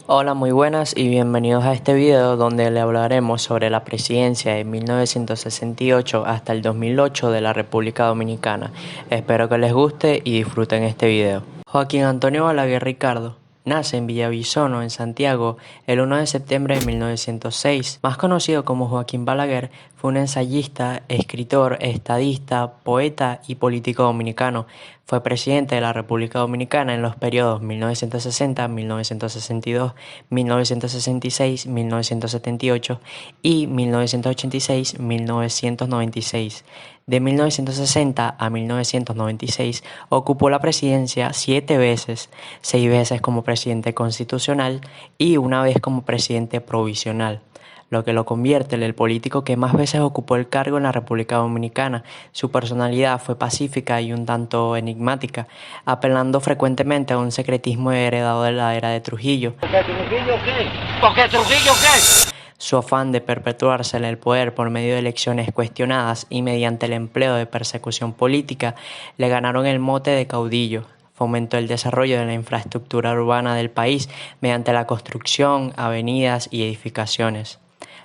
Hola, muy buenas y bienvenidos a este video donde le hablaremos sobre la presidencia de 1968 hasta el 2008 de la República Dominicana. Espero que les guste y disfruten este video. Joaquín Antonio Balaguer Ricardo nace en Villavicencio, en Santiago, el 1 de septiembre de 1906. Más conocido como Joaquín Balaguer, fue un ensayista, escritor, estadista, poeta y político dominicano. Fue presidente de la República Dominicana en los periodos 1960, 1962, 1966, 1978 y 1986, 1996. De 1960 a 1996 ocupó la presidencia 7 veces, 6 veces como presidente constitucional y una vez como presidente provisional, lo que lo convierte en el político que más veces ocupó el cargo en la República Dominicana. Su personalidad fue pacífica y un tanto enigmática, apelando frecuentemente a un secretismo heredado de la era de Trujillo. ¿Por qué Trujillo qué? ¿Por qué Trujillo qué? Su afán de perpetuarse en el poder por medio de elecciones cuestionadas y mediante el empleo de persecución política le ganaron el mote de caudillo. Fomentó el desarrollo de la infraestructura urbana del país mediante la construcción, avenidas y edificaciones.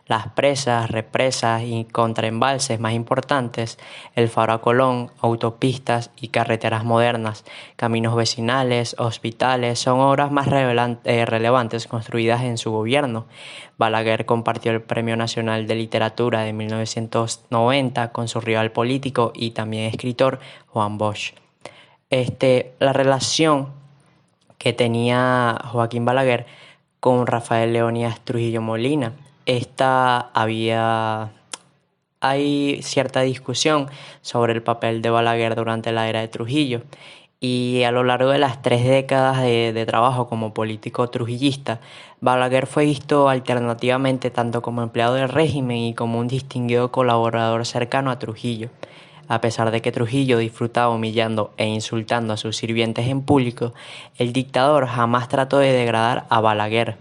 Las presas, represas y contraembalses más importantes, el Faro a Colón, autopistas y carreteras modernas, caminos vecinales, hospitales, son obras más relevantes construidas en su gobierno. Balaguer compartió el Premio Nacional de Literatura de 1990 con su rival político y también escritor Juan Bosch. La relación que tenía Joaquín Balaguer con Rafael Leónidas Trujillo Molina. Hay cierta discusión sobre el papel de Balaguer durante la era de Trujillo, y a lo largo de las 3 décadas de trabajo como político trujillista, Balaguer fue visto alternativamente tanto como empleado del régimen y como un distinguido colaborador cercano a Trujillo. A pesar de que Trujillo disfrutaba humillando e insultando a sus sirvientes en público, el dictador jamás trató de degradar a Balaguer.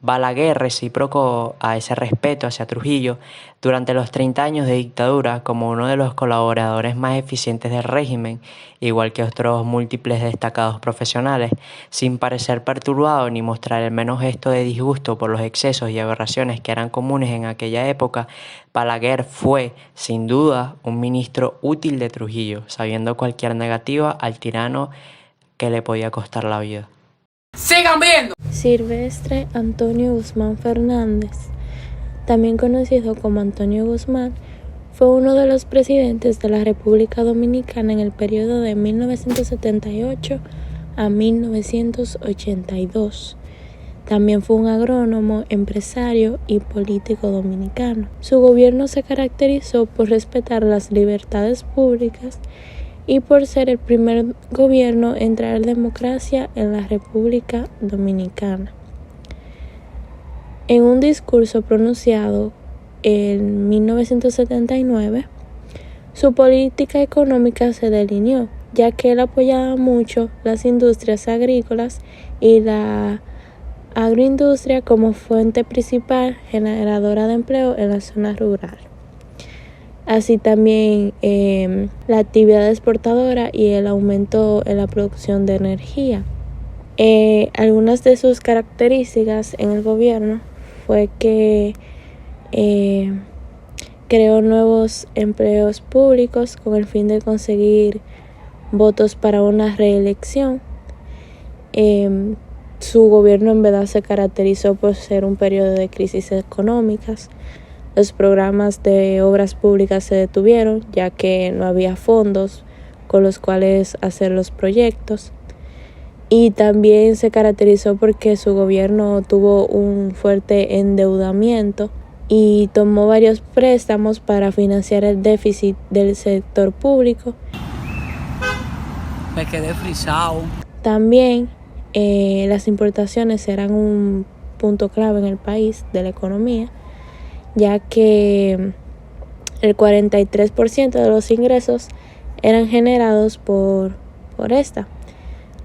Balaguer reciprocó a ese respeto hacia Trujillo durante los 30 años de dictadura como uno de los colaboradores más eficientes del régimen, igual que otros múltiples destacados profesionales, sin parecer perturbado ni mostrar el menos gesto de disgusto por los excesos y aberraciones que eran comunes en aquella época. Balaguer fue, sin duda, un ministro útil de Trujillo, sabiendo cualquier negativa al tirano que le podía costar la vida. ¡Sigan viendo! Silvestre Antonio Guzmán Fernández, también conocido como Antonio Guzmán, fue uno de los presidentes de la República Dominicana en el periodo de 1978 a 1982. También fue un agrónomo, empresario y político dominicano. Su gobierno se caracterizó por respetar las libertades públicas y por ser el primer gobierno en traer democracia en la República Dominicana. En un discurso pronunciado en 1979, su política económica se delineó, ya que él apoyaba mucho las industrias agrícolas y la agroindustria como fuente principal generadora de empleo en la zona rural. Así también la actividad exportadora y el aumento en la producción de energía. Algunas de sus características en el gobierno fue que creó nuevos empleos públicos con el fin de conseguir votos para una reelección. Su gobierno en verdad se caracterizó por ser un periodo de crisis económicas. Los programas de obras públicas se detuvieron, ya que no había fondos con los cuales hacer los proyectos. Y también se caracterizó porque su gobierno tuvo un fuerte endeudamiento y tomó varios préstamos para financiar el déficit del sector público. Me quedé frisado. También las importaciones eran un punto clave en el país de la economía, ya que el 43% de los ingresos eran generados por esta.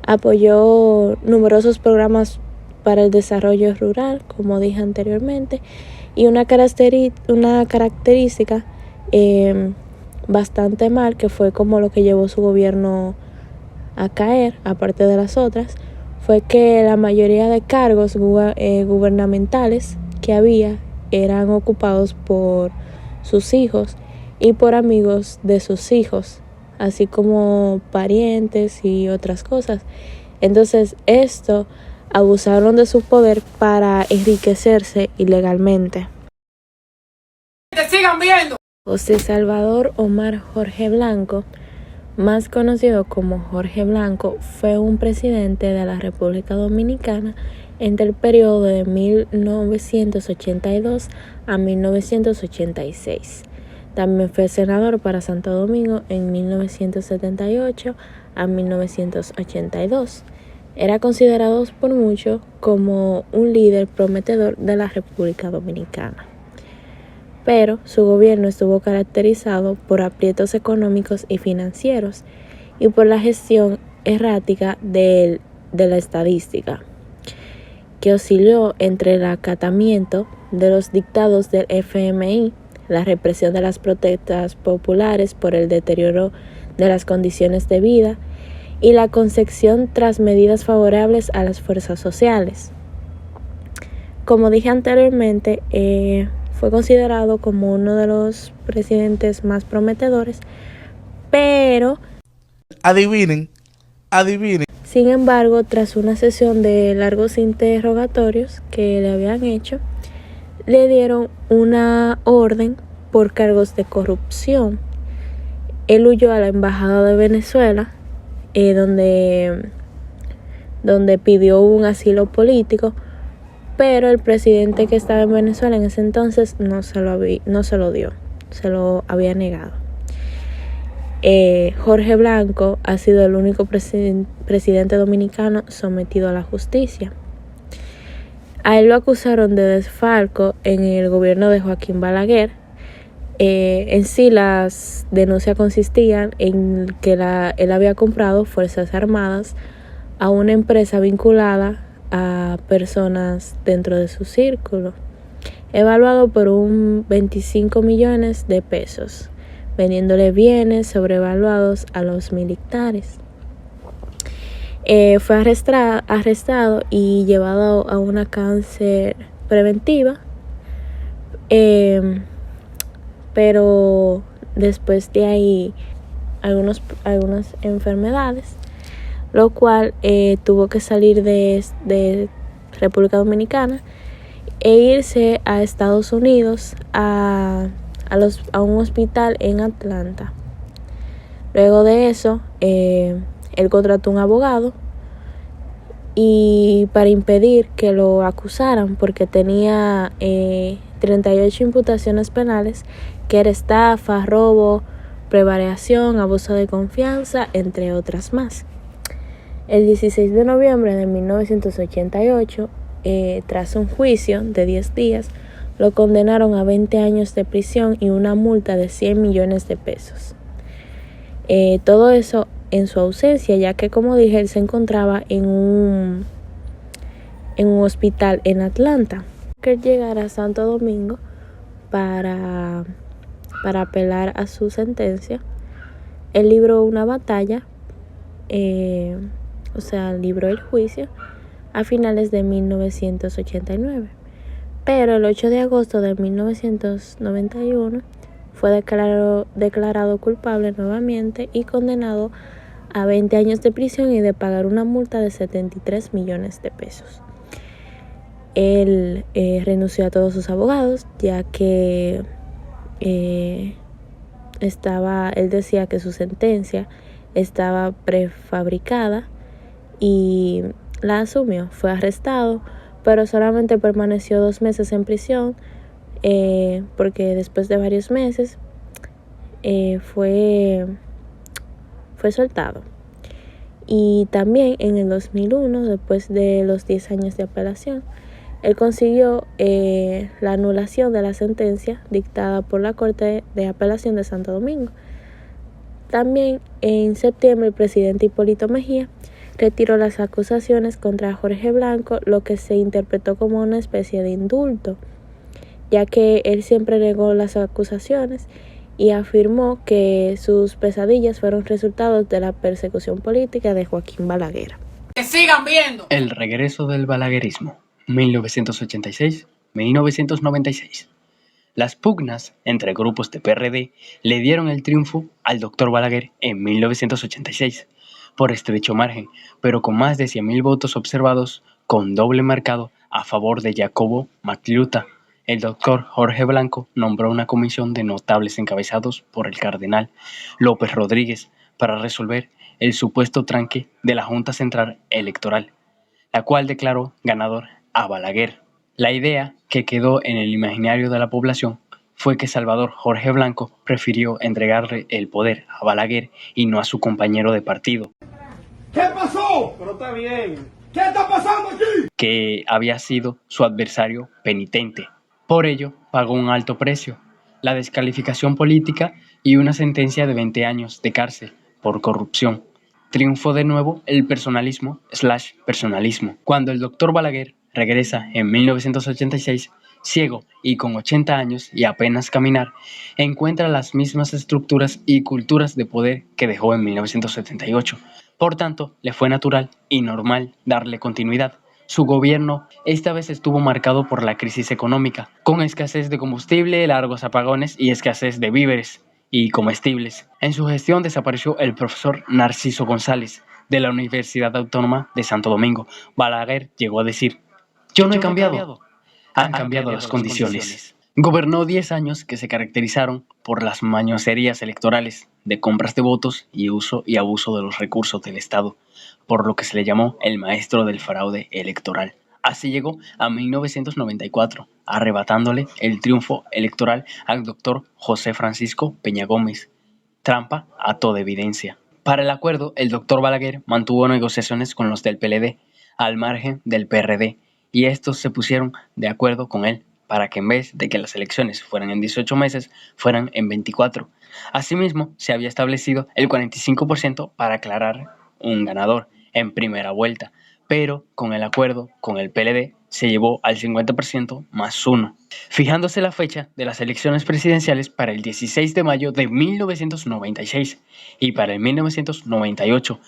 Apoyó numerosos programas para el desarrollo rural, como dije anteriormente, y una característica bastante mal, que fue como lo que llevó su gobierno a caer, aparte de las otras, fue que la mayoría de cargos gubernamentales que había eran ocupados por sus hijos y por amigos de sus hijos, así como parientes y otras cosas. Entonces, abusaron de su poder para enriquecerse ilegalmente. ¡Te sigan viendo! José Salvador Omar Jorge Blanco, más conocido como Jorge Blanco, fue un presidente de la República Dominicana entre el periodo de 1982 a 1986. También fue senador para Santo Domingo en 1978 a 1982. Era considerado por muchos como un líder prometedor de la República Dominicana. Pero su gobierno estuvo caracterizado por aprietos económicos y financieros y por la gestión errática de la estadística, que osciló entre el acatamiento de los dictados del FMI, la represión de las protestas populares por el deterioro de las condiciones de vida y la concesión tras medidas favorables a las fuerzas sociales. Como dije anteriormente, fue considerado como uno de los presidentes más prometedores, pero Adivinen. Sin embargo, tras una sesión de largos interrogatorios que le habían hecho, le dieron una orden por cargos de corrupción. Él huyó a la embajada de Venezuela, donde pidió un asilo político, pero el presidente que estaba en Venezuela en ese entonces no se lo dio, se lo había negado. Jorge Blanco ha sido el único presidente dominicano sometido a la justicia. A él lo acusaron de desfalco en el gobierno de Joaquín Balaguer. En sí, las denuncias consistían en que él había comprado fuerzas armadas a una empresa vinculada a personas dentro de su círculo, evaluado por 25 millones de pesos, vendiéndole bienes sobrevaluados a los militares. Fue arrestado y llevado a una cárcel preventiva, pero después de ahí algunas enfermedades, lo cual tuvo que salir de República Dominicana e irse a Estados Unidos a un hospital en Atlanta. Luego de eso, él contrató un abogado y para impedir que lo acusaran, porque tenía 38 imputaciones penales, que era estafa, robo, prevaricación, abuso de confianza, entre otras más. El 16 de noviembre de 1988, tras un juicio de 10 días, lo condenaron a 20 años de prisión y una multa de 100 millones de pesos. Todo eso en su ausencia, ya que, como dije, él se encontraba en un hospital en Atlanta. Que él llegara a Santo Domingo para apelar a su sentencia. Él libró una batalla, libró el juicio a finales de 1989. Pero el 8 de agosto de 1991 fue declarado culpable nuevamente y condenado a 20 años de prisión y de pagar una multa de 73 millones de pesos. Él renunció a todos sus abogados, ya que él decía que su sentencia estaba prefabricada y la asumió. Fue arrestado, pero solamente permaneció 2 meses en prisión, porque después de varios meses fue soltado. Y también en el 2001, después de los 10 años de apelación, él consiguió la anulación de la sentencia dictada por la Corte de Apelación de Santo Domingo. También en septiembre el presidente Hipólito Mejía retiró las acusaciones contra Jorge Blanco, lo que se interpretó como una especie de indulto, ya que él siempre negó las acusaciones y afirmó que sus pesadillas fueron resultados de la persecución política de Joaquín Balaguer. Que sigan viendo. El regreso del balaguerismo, 1986-1996. Las pugnas entre grupos de PRD le dieron el triunfo al Dr. Balaguer en 1986, por estrecho margen, pero con más de 100.000 votos observados, con doble marcado a favor de Jacobo Macluta. El doctor Jorge Blanco nombró una comisión de notables encabezados por el cardenal López Rodríguez para resolver el supuesto tranque de la Junta Central Electoral, la cual declaró ganador a Balaguer. La idea que quedó en el imaginario de la población fue que Salvador Jorge Blanco prefirió entregarle el poder a Balaguer y no a su compañero de partido. ¿Qué pasó? Pero está bien. ¿Qué está pasando aquí? Que había sido su adversario penitente. Por ello, pagó un alto precio, la descalificación política y una sentencia de 20 años de cárcel por corrupción. Triunfó de nuevo el personalismo. Cuando el doctor Balaguer regresa en 1986, ciego y con 80 años y apenas caminar, encuentra las mismas estructuras y culturas de poder que dejó en 1978. Por tanto, le fue natural y normal darle continuidad. Su gobierno esta vez estuvo marcado por la crisis económica, con escasez de combustible, largos apagones y escasez de víveres y comestibles. En su gestión desapareció el profesor Narciso González, de la Universidad Autónoma de Santo Domingo. Balaguer llegó a decir: "Yo no he cambiado, han cambiado las condiciones". Gobernó 10 años que se caracterizaron por las mañoserías electorales, de compras de votos y uso y abuso de los recursos del Estado, por lo que se le llamó el maestro del fraude electoral. Así llegó a 1994, arrebatándole el triunfo electoral al doctor José Francisco Peña Gómez. Trampa a toda evidencia. Para el acuerdo, el doctor Balaguer mantuvo negociaciones con los del PLD, al margen del PRD, y estos se pusieron de acuerdo con él para que en vez de que las elecciones fueran en 18 meses, fueran en 24. Asimismo, se había establecido el 45% para aclarar un ganador en primera vuelta, pero con el acuerdo con el PLD se llevó al 50% más 1, fijándose la fecha de las elecciones presidenciales para el 16 de mayo de 1996 y para el 1998.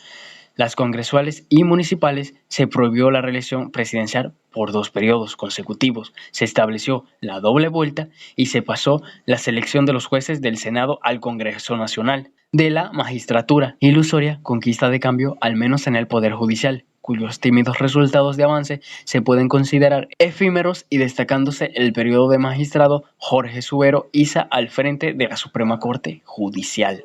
Las congresuales y municipales se prohibió la reelección presidencial por 2 periodos consecutivos, se estableció la doble vuelta y se pasó la selección de los jueces del Senado al Congreso Nacional. De la magistratura, ilusoria conquista de cambio, al menos en el Poder Judicial, cuyos tímidos resultados de avance se pueden considerar efímeros, y destacándose el periodo de magistrado Jorge Subero Isa al frente de la Suprema Corte Judicial.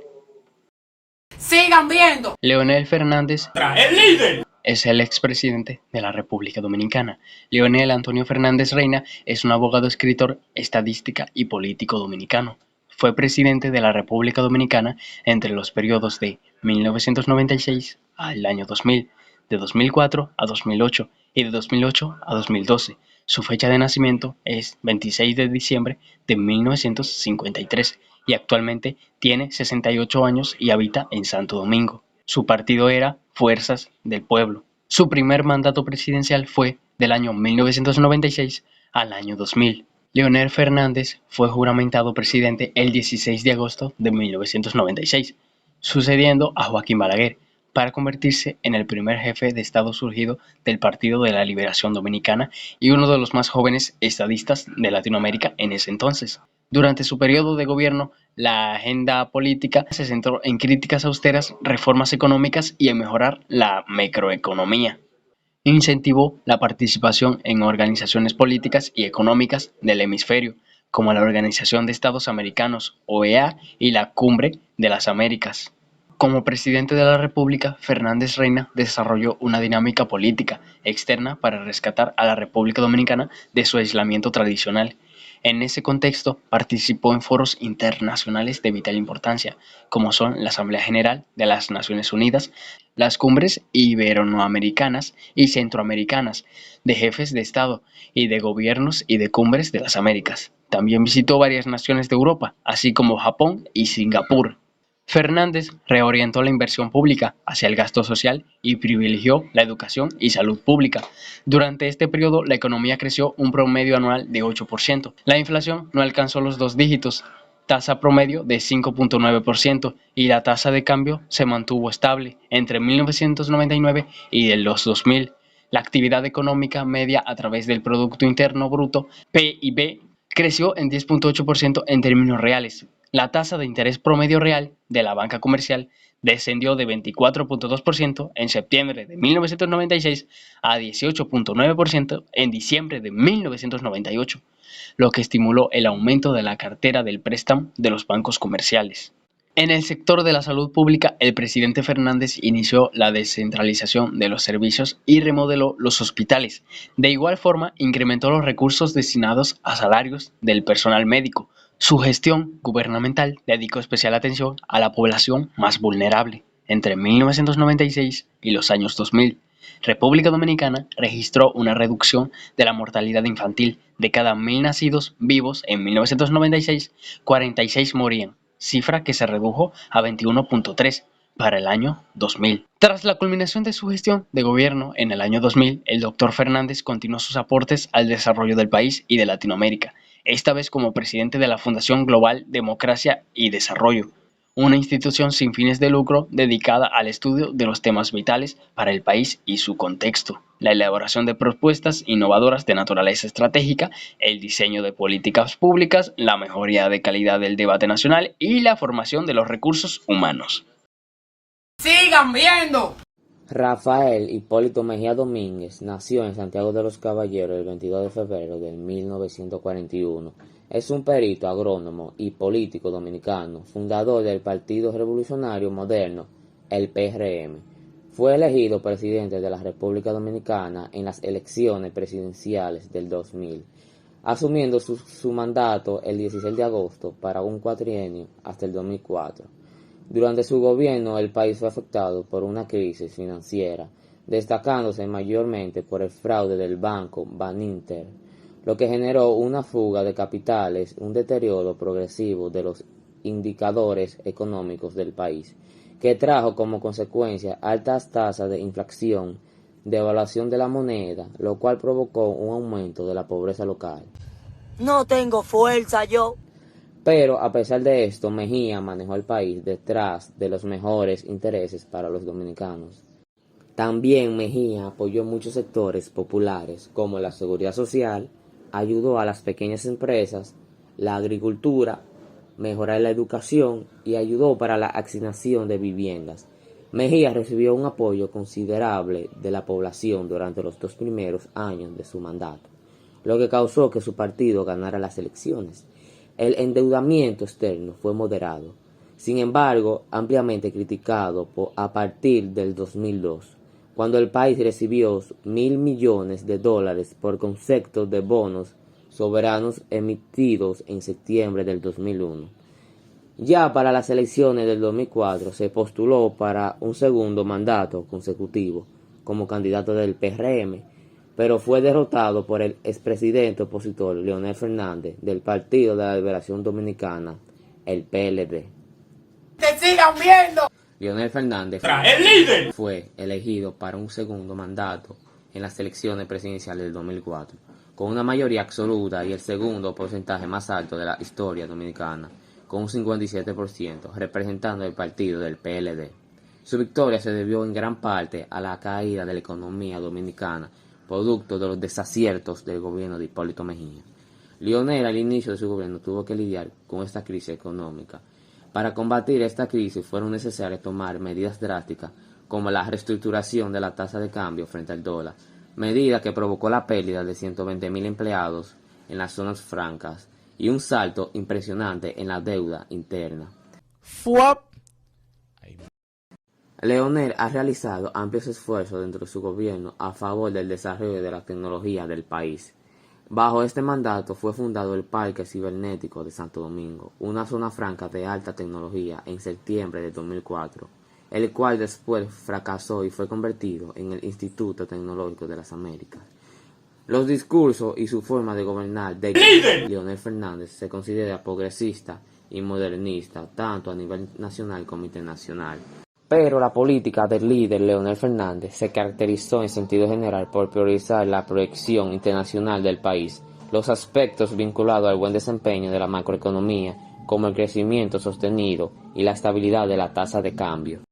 Sigan viendo. Leonel Fernández, ¡El líder! es el expresidente de la República Dominicana. Leonel Antonio Fernández Reina es un abogado, escritor, estadística y político dominicano. Fue presidente de la República Dominicana entre los periodos de 1996 al año 2000, de 2004 a 2008 y de 2008 a 2012. Su fecha de nacimiento es 26 de diciembre de 1953 y actualmente tiene 68 años y habita en Santo Domingo. Su partido era Fuerzas del Pueblo. Su primer mandato presidencial fue del año 1996 al año 2000. Leonel Fernández fue juramentado presidente el 16 de agosto de 1996, sucediendo a Joaquín Balaguer, para convertirse en el primer jefe de Estado surgido del Partido de la Liberación Dominicana y uno de los más jóvenes estadistas de Latinoamérica en ese entonces. Durante su periodo de gobierno, la agenda política se centró en críticas austeras, reformas económicas y en mejorar la macroeconomía. Incentivó la participación en organizaciones políticas y económicas del hemisferio, como la Organización de Estados Americanos, OEA, y la Cumbre de las Américas. Como presidente de la República, Fernández Reina desarrolló una dinámica política externa para rescatar a la República Dominicana de su aislamiento tradicional. En ese contexto, participó en foros internacionales de vital importancia, como son la Asamblea General de las Naciones Unidas, las cumbres iberoamericanas y centroamericanas de jefes de Estado y de gobiernos y de cumbres de las Américas. También visitó varias naciones de Europa, así como Japón y Singapur. Fernández reorientó la inversión pública hacia el gasto social y privilegió la educación y salud pública. Durante este periodo, la economía creció un promedio anual de 8%. La inflación no alcanzó los 2 dígitos. tasa promedio de 5.9%, y la tasa de cambio se mantuvo estable entre 1999 y los 2000. La actividad económica media a través del Producto Interno Bruto, PIB, creció en 10.8% en términos reales. La tasa de interés promedio real de la banca comercial descendió de 24.2% en septiembre de 1996 a 18.9% en diciembre de 1998, lo que estimuló el aumento de la cartera del préstamo de los bancos comerciales. En el sector de la salud pública, el presidente Fernández inició la descentralización de los servicios y remodeló los hospitales. De igual forma, incrementó los recursos destinados a salarios del personal médico. Su gestión gubernamental dedicó especial atención a la población más vulnerable. Entre 1996 y los años 2000, República Dominicana registró una reducción de la mortalidad infantil. De cada 1.000 nacidos vivos en 1996, 46 morían, cifra que se redujo a 21.3 para el año 2000. Tras la culminación de su gestión de gobierno en el año 2000, el doctor Fernández continuó sus aportes al desarrollo del país y de Latinoamérica, esta vez como presidente de la Fundación Global Democracia y Desarrollo, una institución sin fines de lucro dedicada al estudio de los temas vitales para el país y su contexto, la elaboración de propuestas innovadoras de naturaleza estratégica, el diseño de políticas públicas, la mejoría de calidad del debate nacional y la formación de los recursos humanos. Sigan viendo. Rafael Hipólito Mejía Domínguez nació en Santiago de los Caballeros el 22 de febrero de 1941. Es un perito agrónomo y político dominicano, fundador del Partido Revolucionario Moderno, el PRM. Fue elegido presidente de la República Dominicana en las elecciones presidenciales del 2000, asumiendo su mandato el 16 de agosto para un cuatrienio hasta el 2004. Durante su gobierno, el país fue afectado por una crisis financiera, destacándose mayormente por el fraude del banco Baninter, lo que generó una fuga de capitales, un deterioro progresivo de los indicadores económicos del país, que trajo como consecuencia altas tasas de inflación, devaluación de la moneda, lo cual provocó un aumento de la pobreza local. No tengo fuerza yo. Pero a pesar de esto, Mejía manejó el país detrás de los mejores intereses para los dominicanos. También Mejía apoyó muchos sectores populares como la seguridad social, ayudó a las pequeñas empresas, la agricultura, mejorar la educación y ayudó para la asignación de viviendas. Mejía recibió un apoyo considerable de la población durante los 2 primeros años de su mandato, lo que causó que su partido ganara las elecciones. El endeudamiento externo fue moderado, sin embargo, ampliamente criticado a partir del 2002, cuando el país recibió $1.000 millones por concepto de bonos soberanos emitidos en septiembre del 2001. Ya para las elecciones del 2004 se postuló para un segundo mandato consecutivo como candidato del PRM, pero fue derrotado por el expresidente opositor Leonel Fernández del Partido de la Liberación Dominicana, el PLD. ¡Que sigan viendo! Leonel Fernández fue elegido para un segundo mandato en las elecciones presidenciales del 2004, con una mayoría absoluta y el segundo porcentaje más alto de la historia dominicana, con un 57%, representando el partido del PLD. Su victoria se debió en gran parte a la caída de la economía dominicana, producto de los desaciertos del gobierno de Hipólito Mejía. Leonel al inicio de su gobierno tuvo que lidiar con esta crisis económica. Para combatir esta crisis fueron necesarias tomar medidas drásticas como la reestructuración de la tasa de cambio frente al dólar, medida que provocó la pérdida de 120.000 empleados en las zonas francas y un salto impresionante en la deuda interna. Leonel ha realizado amplios esfuerzos dentro de su gobierno a favor del desarrollo de la tecnología del país. Bajo este mandato fue fundado el Parque Cibernético de Santo Domingo, una zona franca de alta tecnología, en septiembre de 2004, el cual después fracasó y fue convertido en el Instituto Tecnológico de las Américas. Los discursos y su forma de gobernar de Leonel Fernández se considera progresista y modernista, tanto a nivel nacional como internacional. Pero la política del líder Leonel Fernández se caracterizó en sentido general por priorizar la proyección internacional del país, los aspectos vinculados al buen desempeño de la macroeconomía como el crecimiento sostenido y la estabilidad de la tasa de cambio.